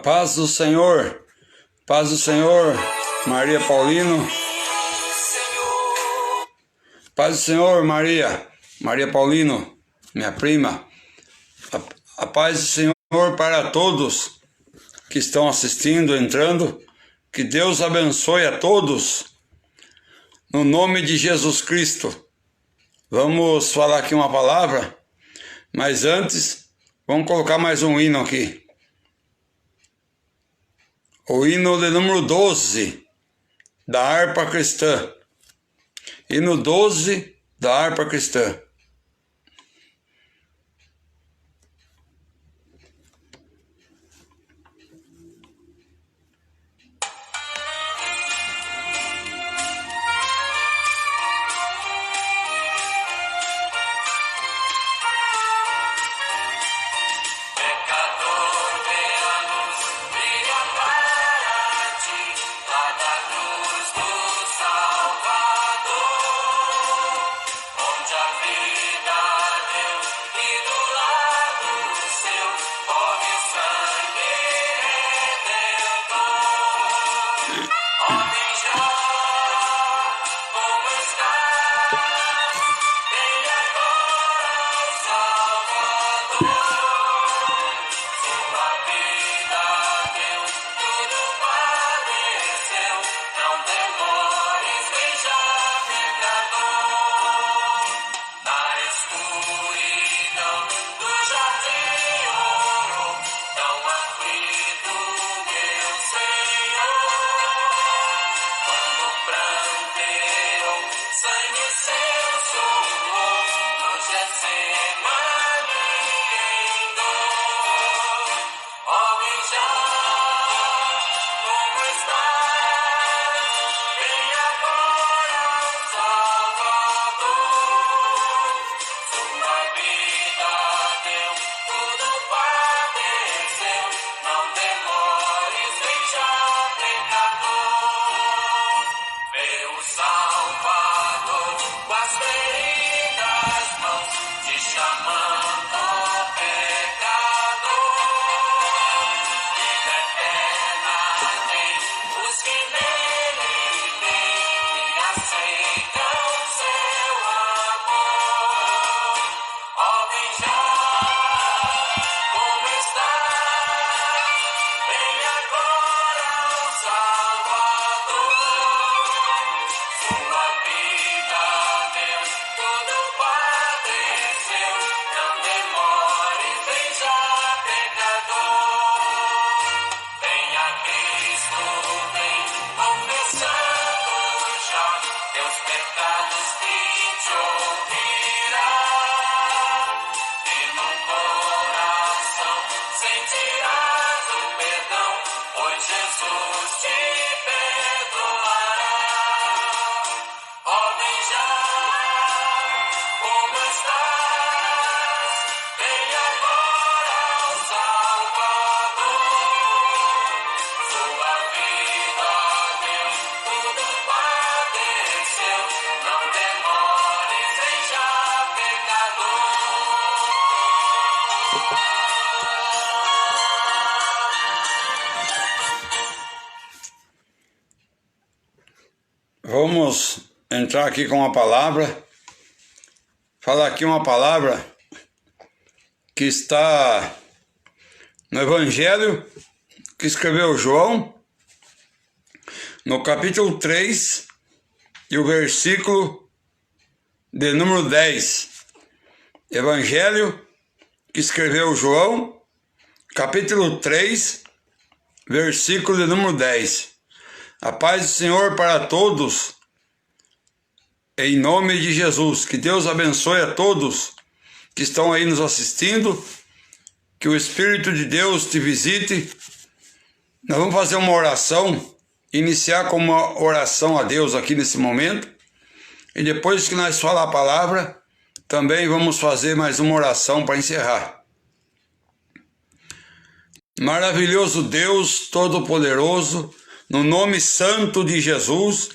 Paz do Senhor, Maria Paulino, paz do Senhor, Maria Paulino, minha prima, a paz do Senhor para todos que estão assistindo, entrando, que Deus abençoe a todos, no nome de Jesus Cristo. Vamos falar aqui uma palavra, mas antes, vamos colocar mais um hino aqui. O hino de número 12 da harpa cristã. Hino 12 da harpa cristã. Vamos entrar aqui com uma palavra, falar aqui uma palavra que está no Evangelho que escreveu João, no capítulo 3 e o versículo de número 10. Evangelho que escreveu João, capítulo 3, versículo de número 10. A paz do Senhor para todos, em nome de Jesus. Que Deus abençoe a todos que estão aí nos assistindo, que o Espírito de Deus te visite. Nós vamos fazer uma oração, iniciar com uma oração a Deus aqui nesse momento, e depois que nós falar a palavra, também vamos fazer mais uma oração para encerrar. Maravilhoso Deus Todo-Poderoso, no nome santo de Jesus,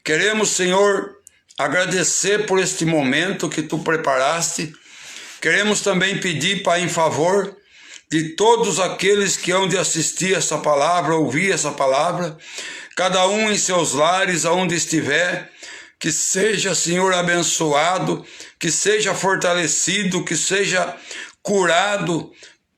queremos, Senhor, agradecer por este momento que Tu preparaste. Queremos também pedir, Pai, em favor de todos aqueles que hão de assistir essa palavra, ouvir essa palavra, cada um em seus lares, aonde estiver, que seja, Senhor, abençoado, que seja fortalecido, que seja curado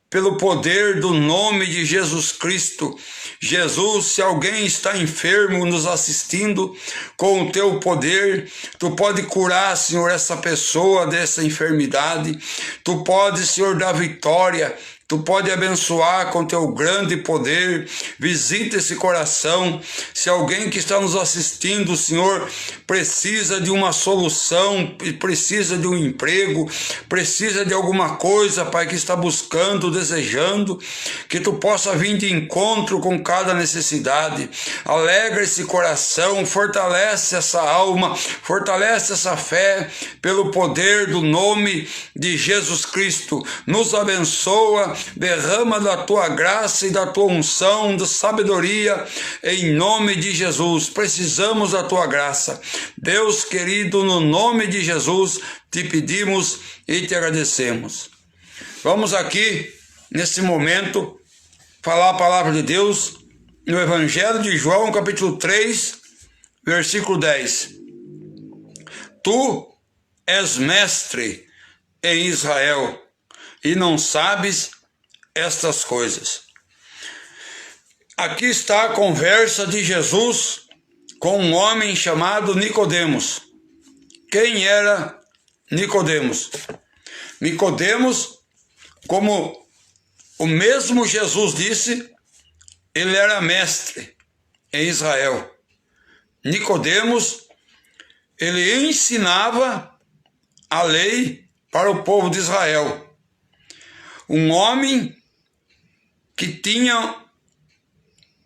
pelo poder do nome de Jesus Cristo. Jesus, se alguém está enfermo nos assistindo, com o teu poder, tu pode curar, Senhor, essa pessoa dessa enfermidade, tu pode, Senhor, dar vitória, tu pode abençoar com teu grande poder. Visita esse coração. Se alguém que está nos assistindo, Senhor, precisa de uma solução, precisa de um emprego, precisa de alguma coisa, Pai, que está buscando, desejando, que tu possa vir de encontro com cada necessidade. Alegra esse coração, fortalece essa alma, fortalece essa fé pelo poder do nome de Jesus Cristo. Nos abençoa, derrama da tua graça e da tua unção, da sabedoria, em nome de Jesus. Precisamos da tua graça. Deus querido, no nome de Jesus, te pedimos e te agradecemos. Vamos aqui, nesse momento, falar a palavra de Deus no Evangelho de João, capítulo 3, versículo 10. Tu és mestre em Israel e não sabes estas coisas. Aqui está a conversa de Jesus com um homem chamado Nicodemos. Quem era Nicodemos? Nicodemos, como o mesmo Jesus disse, ele era mestre em Israel. Nicodemos, ele ensinava a lei para o povo de Israel. Um homem que tinha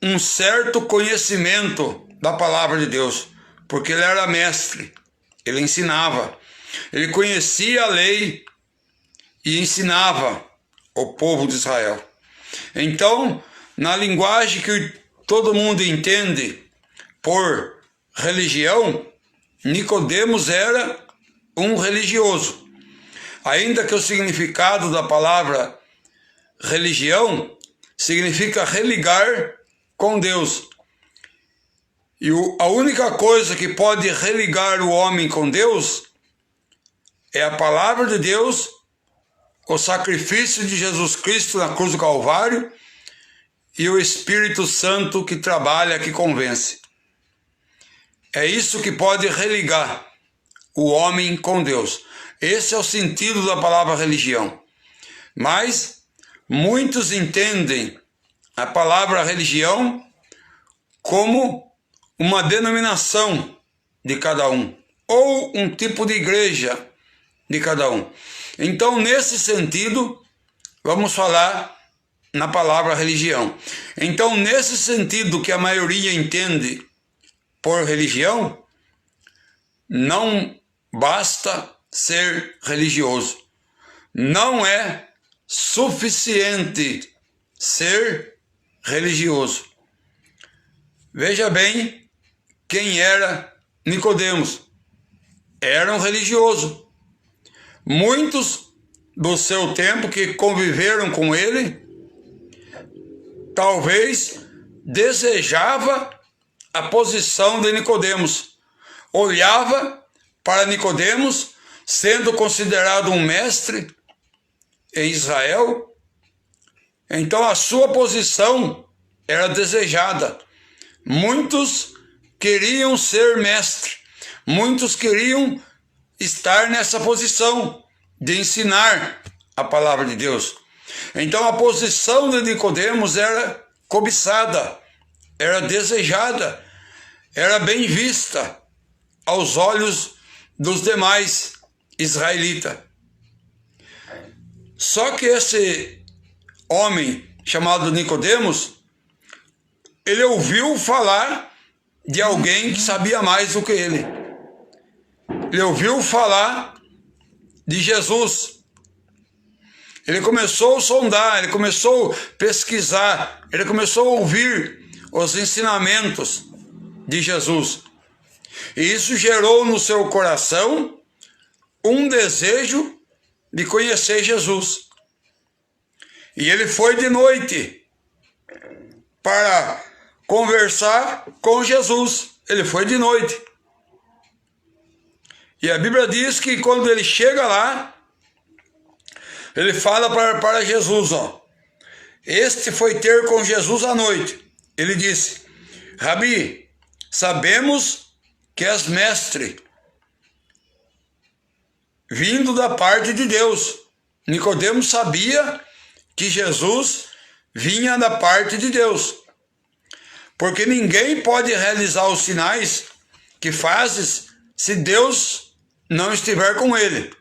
um certo conhecimento da palavra de Deus, porque ele era mestre, ele ensinava, ele conhecia a lei e ensinava o povo de Israel. Então, na linguagem que todo mundo entende por religião, Nicodemos era um religioso. Ainda que o significado da palavra religião significa religar com Deus. E a única coisa que pode religar o homem com Deus é a palavra de Deus, o sacrifício de Jesus Cristo na cruz do Calvário e o Espírito Santo que trabalha, que convence. É isso que pode religar o homem com Deus. Esse é o sentido da palavra religião. Mas muitos entendem a palavra religião como uma denominação de cada um, ou um tipo de igreja de cada um. Então, nesse sentido, vamos falar na palavra religião. Então, nesse sentido que a maioria entende por religião, não basta ser religioso. Não é suficiente ser religioso. Veja bem quem era Nicodemos. Era um religioso. Muitos do seu tempo que conviveram com ele, talvez desejava a posição de Nicodemos. Olhava para Nicodemos, sendo considerado um mestre em Israel, então a sua posição era desejada. Muitos queriam ser mestre, muitos queriam estar nessa posição de ensinar a palavra de Deus. Então a posição de Nicodemos era cobiçada, era desejada, era bem vista aos olhos dos demais israelitas. Só que esse homem chamado Nicodemos, ele ouviu falar de alguém que sabia mais do que ele. Ele ouviu falar de Jesus. Ele começou a sondar, ele começou a pesquisar, ele começou a ouvir os ensinamentos de Jesus. E isso gerou no seu coração um desejo de conhecer Jesus. E ele foi de noite para conversar com Jesus. Ele foi de noite. E a Bíblia diz que quando ele chega lá, ele fala para Jesus, ó. Este foi ter com Jesus à noite. Ele disse: Rabi, sabemos que és mestre, vindo da parte de Deus. Nicodemos sabia que Jesus vinha da parte de Deus, porque ninguém pode realizar os sinais que fazes se Deus não estiver com ele.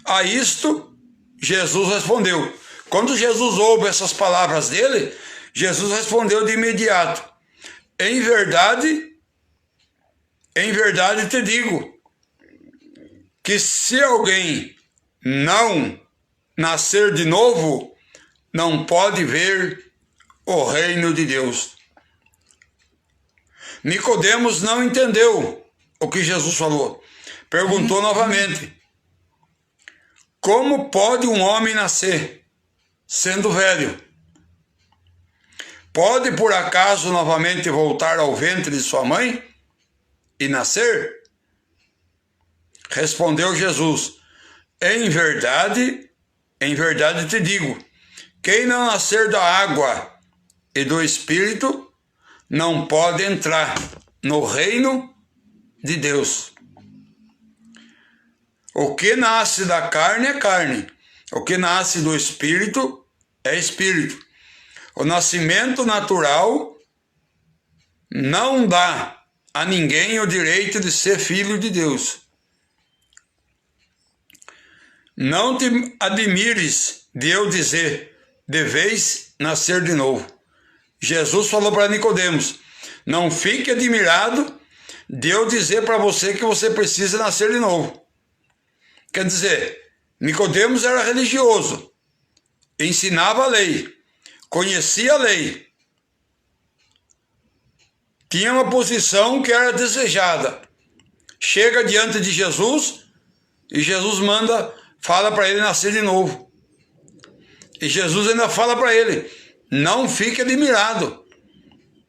A isto Jesus respondeu. Quando Jesus ouve essas palavras dele, Jesus respondeu de imediato: em verdade te digo, que se alguém não nascer de novo, não pode ver o reino de Deus. Nicodemos não entendeu o que Jesus falou. Perguntou novamente: como pode um homem nascer sendo velho? Pode por acaso novamente voltar ao ventre de sua mãe e nascer? Respondeu Jesus: em verdade te digo, quem não nascer da água e do Espírito não pode entrar no reino de Deus. O que nasce da carne é carne, o que nasce do Espírito é Espírito. O nascimento natural não dá a ninguém o direito de ser filho de Deus. Não te admires de eu dizer: deveis nascer de novo. Jesus falou para Nicodemos: não fique admirado de eu dizer para você que você precisa nascer de novo. Quer dizer, Nicodemos era religioso, ensinava a lei, conhecia a lei, tinha uma posição que era desejada. Chega diante de Jesus e Jesus fala para ele nascer de novo. E Jesus ainda fala para ele: não fique admirado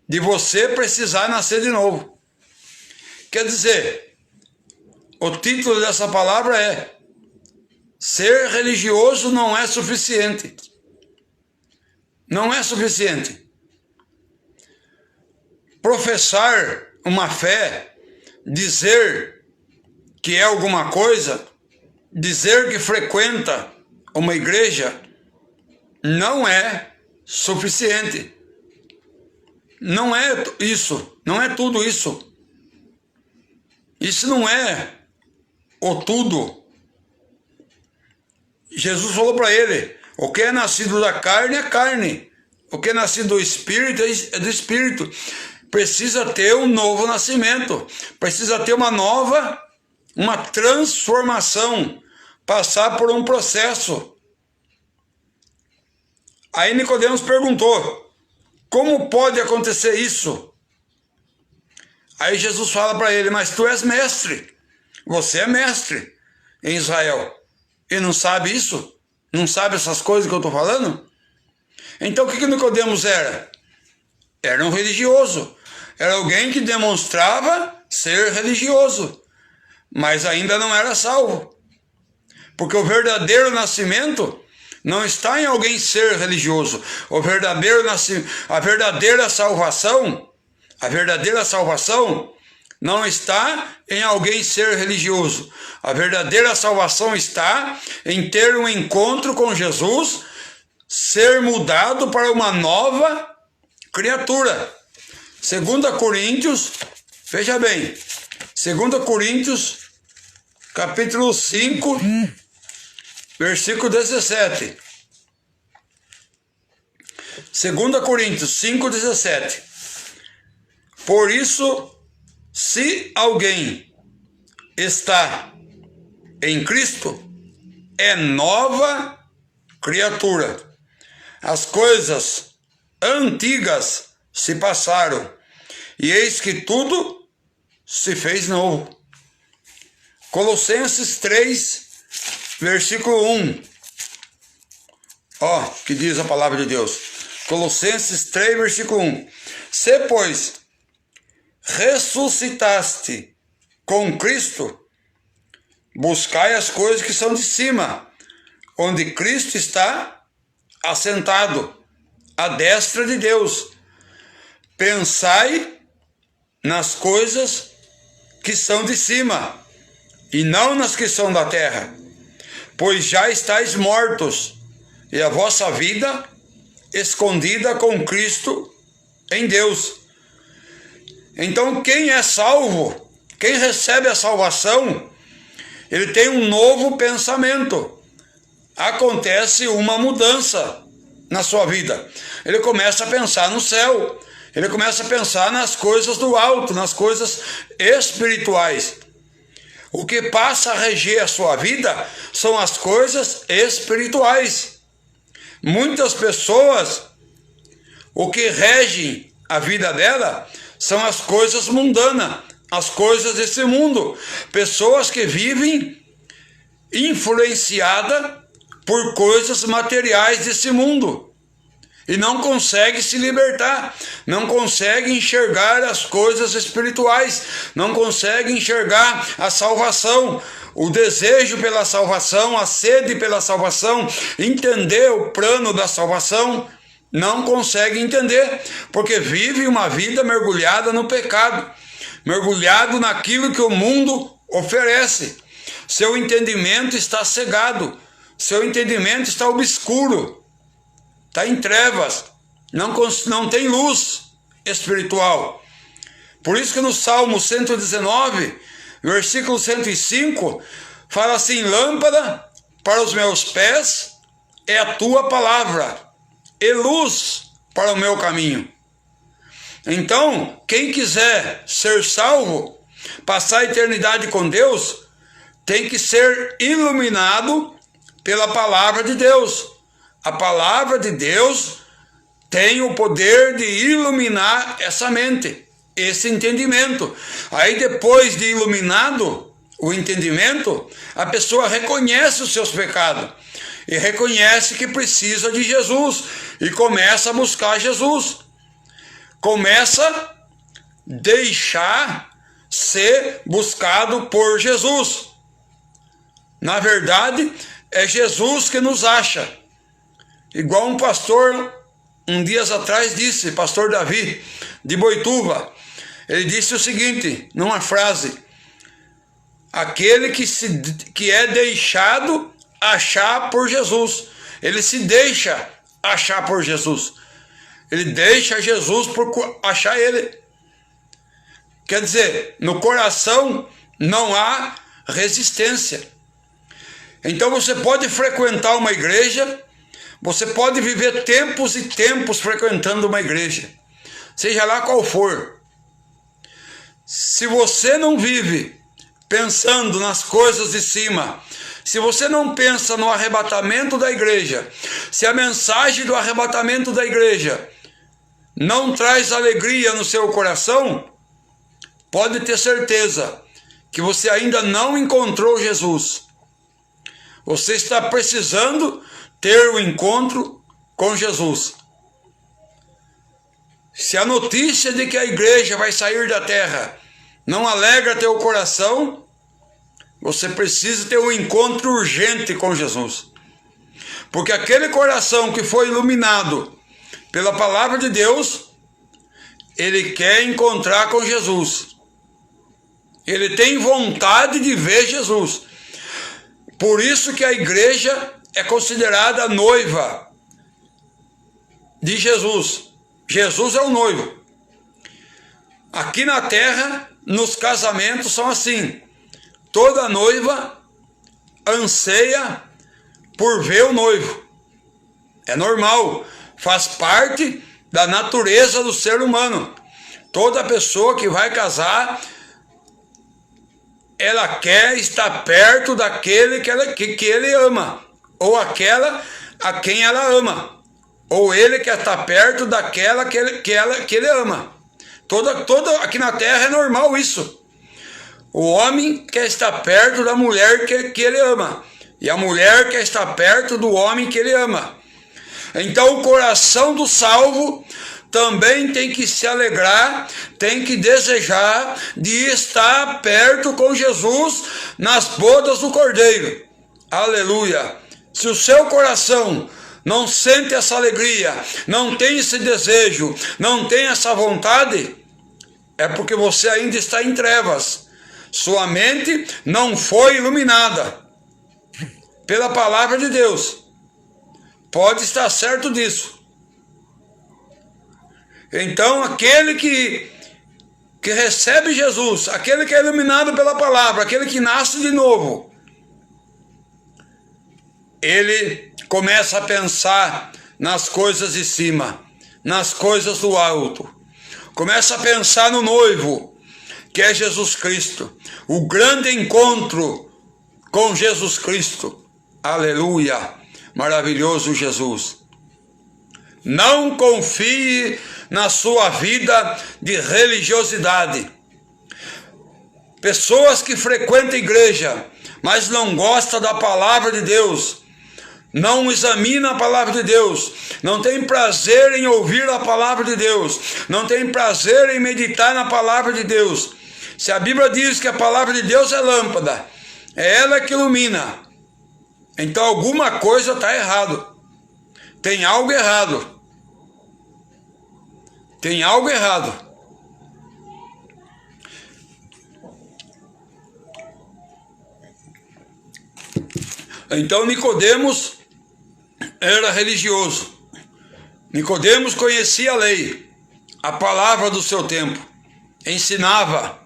de você precisar nascer de novo. Quer dizer, o título dessa palavra é: ser religioso não é suficiente. Não é suficiente. Professar uma fé, dizer que é alguma coisa, dizer que frequenta uma igreja, não é suficiente. Não é isso, não é tudo isso. Isso não é o tudo. Jesus falou para ele: o que é nascido da carne é carne, o que é nascido do Espírito é do Espírito. Precisa ter um novo nascimento, precisa ter uma transformação, passar por um processo. Aí Nicodemos perguntou: como pode acontecer isso? Aí Jesus fala para ele: mas tu és mestre, você é mestre em Israel, e não sabe isso? Não sabe essas coisas que eu estou falando? Então o que Nicodemos era? Era um religioso, era alguém que demonstrava ser religioso, mas ainda não era salvo. Porque o verdadeiro nascimento não está em alguém ser religioso. A verdadeira salvação não está em alguém ser religioso. A verdadeira salvação está em ter um encontro com Jesus, ser mudado para uma nova criatura. 2 Coríntios, veja bem, 2 Coríntios, capítulo 5, versículo 17. 2 Coríntios 5, 17. Por isso, se alguém está em Cristo, é nova criatura. As coisas antigas se passaram, e eis que tudo se fez novo. Colossenses 3, versículo 1. Ó, que diz a palavra de Deus. Colossenses 3, versículo 1. Se, pois, ressuscitaste com Cristo, buscai as coisas que são de cima, onde Cristo está assentado, à destra de Deus. Pensai nas coisas que são de cima, e não nas que são da terra, pois já estáis mortos, e a vossa vida escondida com Cristo em Deus. Então, quem é salvo, quem recebe a salvação, ele tem um novo pensamento. Acontece uma mudança na sua vida. Ele começa a pensar no céu, ele começa a pensar nas coisas do alto, nas coisas espirituais. O que passa a reger a sua vida são as coisas espirituais. Muitas pessoas, o que rege a vida dela são as coisas mundanas, as coisas desse mundo. Pessoas que vivem influenciadas por coisas materiais desse mundo e não conseguem se libertar, não conseguem enxergar as coisas espirituais, não conseguem enxergar a salvação, o desejo pela salvação, a sede pela salvação, entender o plano da salvação. Não conseguem entender, porque vive uma vida mergulhada no pecado, mergulhado naquilo que o mundo oferece. Seu entendimento está cegado, seu entendimento está obscuro, está em trevas, não tem luz espiritual. Por isso que no Salmo 119, versículo 105, fala assim: lâmpada para os meus pés é a tua palavra, e luz para o meu caminho. Então, quem quiser ser salvo, passar a eternidade com Deus, tem que ser iluminado pela palavra de Deus. A palavra de Deus tem o poder de iluminar essa mente, esse entendimento. Aí depois de iluminado o entendimento, a pessoa reconhece os seus pecados e reconhece que precisa de Jesus e começa a buscar Jesus. Começa a deixar ser buscado por Jesus. Na verdade, é Jesus que nos acha. Igual um pastor, dias atrás disse, pastor Davi, de Boituva, ele disse o seguinte, numa frase: aquele que é deixado achar por Jesus, ele se deixa achar por Jesus, ele deixa Jesus por achar ele. Quer dizer, no coração não há resistência. Então você pode frequentar uma igreja, você pode viver tempos e tempos frequentando uma igreja, seja lá qual for. Se você não vive pensando nas coisas de cima, se você não pensa no arrebatamento da igreja, se a mensagem do arrebatamento da igreja não traz alegria no seu coração, pode ter certeza que você ainda não encontrou Jesus. Você está precisando ter um encontro com Jesus. Se a notícia de que a igreja vai sair da terra não alegra teu coração, você precisa ter um encontro urgente com Jesus. Porque aquele coração que foi iluminado pela palavra de Deus, ele quer encontrar com Jesus. Ele tem vontade de ver Jesus. Por isso que a igreja é considerada a noiva de Jesus. Jesus é o noivo. Aqui na terra, nos casamentos são assim. Toda noiva anseia por ver o noivo. É normal, faz parte da natureza do ser humano. Toda pessoa que vai casar, ela quer estar perto daquele que ele ama, ou aquela a quem ela ama, ou ele quer estar perto daquela que ele ama. Aqui na terra é normal isso. O homem quer estar perto da mulher que ele ama, e a mulher quer estar perto do homem que ele ama. Então o coração do salvo também tem que se alegrar, tem que desejar de estar perto com Jesus nas bodas do Cordeiro. Aleluia! Se o seu coração não sente essa alegria, não tem esse desejo, não tem essa vontade, é porque você ainda está em trevas. Sua mente não foi iluminada pela palavra de Deus. Pode estar certo disso. Então, aquele que recebe Jesus, aquele que é iluminado pela palavra, aquele que nasce de novo, ele começa a pensar nas coisas de cima, nas coisas do alto. Começa a pensar no noivo, que é Jesus Cristo. O grande encontro com Jesus Cristo. Aleluia! Maravilhoso Jesus. Não confie na sua vida de religiosidade. Pessoas que frequentam a igreja, mas não gostam da palavra de Deus, não examinam a palavra de Deus, não tem prazer em ouvir a palavra de Deus, não tem prazer em meditar na palavra de Deus. Se a Bíblia diz que a palavra de Deus é lâmpada, é ela que ilumina, então alguma coisa está errado. Tem algo errado. Tem algo errado. Então Nicodemos era religioso. Nicodemos conhecia a lei, a palavra do seu tempo, ensinava,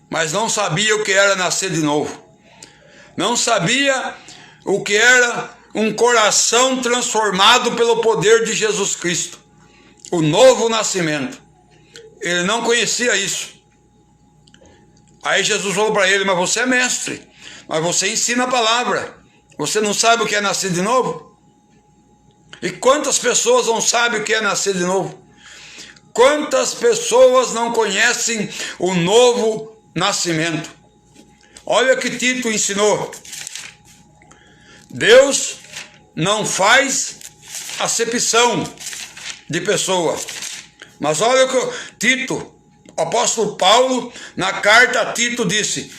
mas não sabia o que era nascer de novo. Não sabia o que era um coração transformado pelo poder de Jesus Cristo. O novo nascimento. Ele não conhecia isso. Aí Jesus falou para ele: mas você é mestre, mas você ensina a palavra, você não sabe o que é nascer de novo? E quantas pessoas não sabem o que é nascer de novo? Quantas pessoas não conhecem o novo nascimento? Olha o que Tito ensinou. Deus não faz acepção de pessoa. Mas olha o que Tito, o apóstolo Paulo, na carta a Tito disse,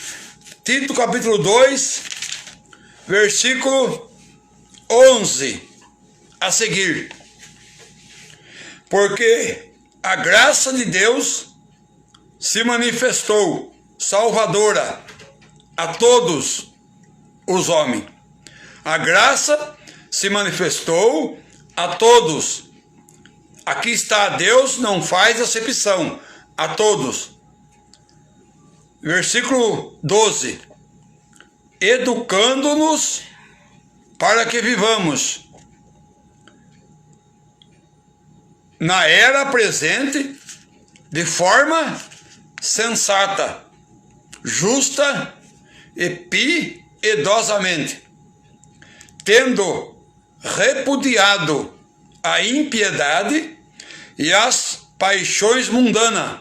Tito capítulo 2, versículo 11, a seguir: porque a graça de Deus se manifestou salvadora a todos os homens. A graça se manifestou a todos. Aqui está, Deus não faz acepção, a todos. Versículo 12: educando-nos para que vivamos na era presente de forma sensata, justa e piedosamente, tendo repudiado a impiedade e as paixões mundanas,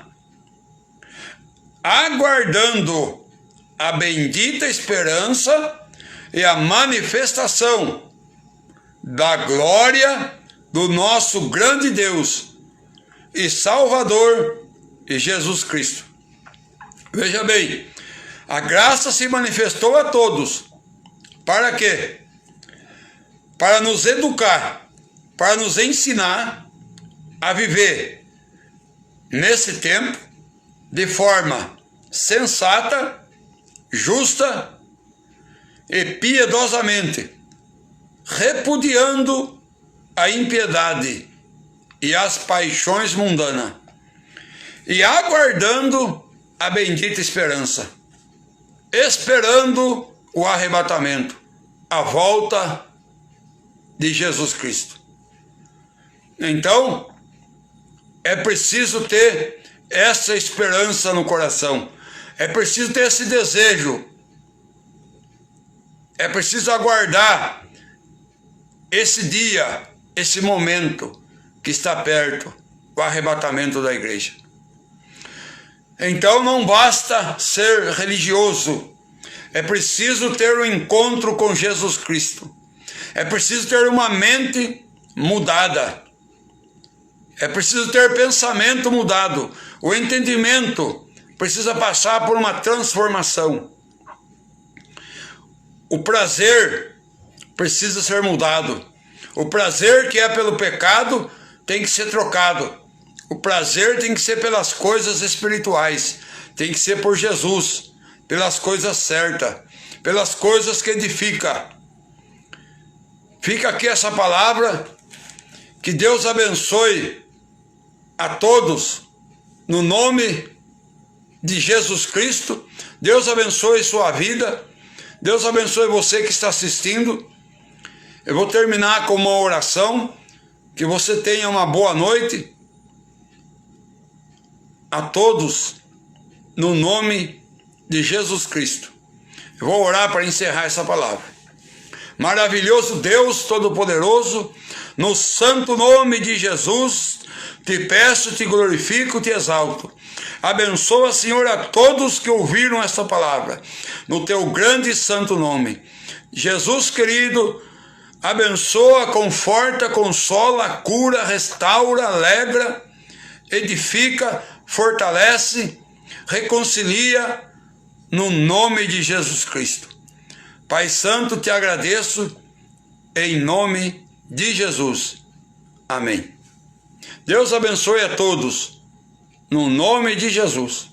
aguardando a bendita esperança e a manifestação da glória do nosso grande Deus e Salvador Jesus Cristo. Veja bem, a graça se manifestou a todos. Para quê? Para nos educar, para nos ensinar a viver nesse tempo de forma sensata, justa e piedosamente, repudiando a impiedade e as paixões mundanas, e aguardando a bendita esperança, esperando o arrebatamento, a volta de Jesus Cristo. Então, é preciso ter essa esperança no coração, é preciso ter esse desejo, é preciso aguardar esse dia, esse momento que está perto, o arrebatamento da igreja. Então não basta ser religioso, é preciso ter um encontro com Jesus Cristo, é preciso ter uma mente mudada. É preciso ter pensamento mudado. O entendimento precisa passar por uma transformação. O prazer precisa ser mudado. O prazer que é pelo pecado tem que ser trocado. O prazer tem que ser pelas coisas espirituais. Tem que ser por Jesus, pelas coisas certas, pelas coisas que edificam. Fica aqui essa palavra. Que Deus abençoe a todos, no nome de Jesus Cristo. Deus abençoe sua vida. Deus abençoe você que está assistindo. Eu vou terminar com uma oração. Que você tenha uma boa noite. A todos, no nome de Jesus Cristo. Eu vou orar para encerrar essa palavra. Maravilhoso Deus Todo-Poderoso, no santo nome de Jesus, te peço, te glorifico, te exalto. Abençoa, Senhor, a todos que ouviram esta palavra, no teu grande e santo nome. Jesus querido, abençoa, conforta, consola, cura, restaura, alegra, edifica, fortalece, reconcilia, no nome de Jesus Cristo. Pai Santo, te agradeço, em nome de Jesus. Amém. Deus abençoe a todos, no nome de Jesus.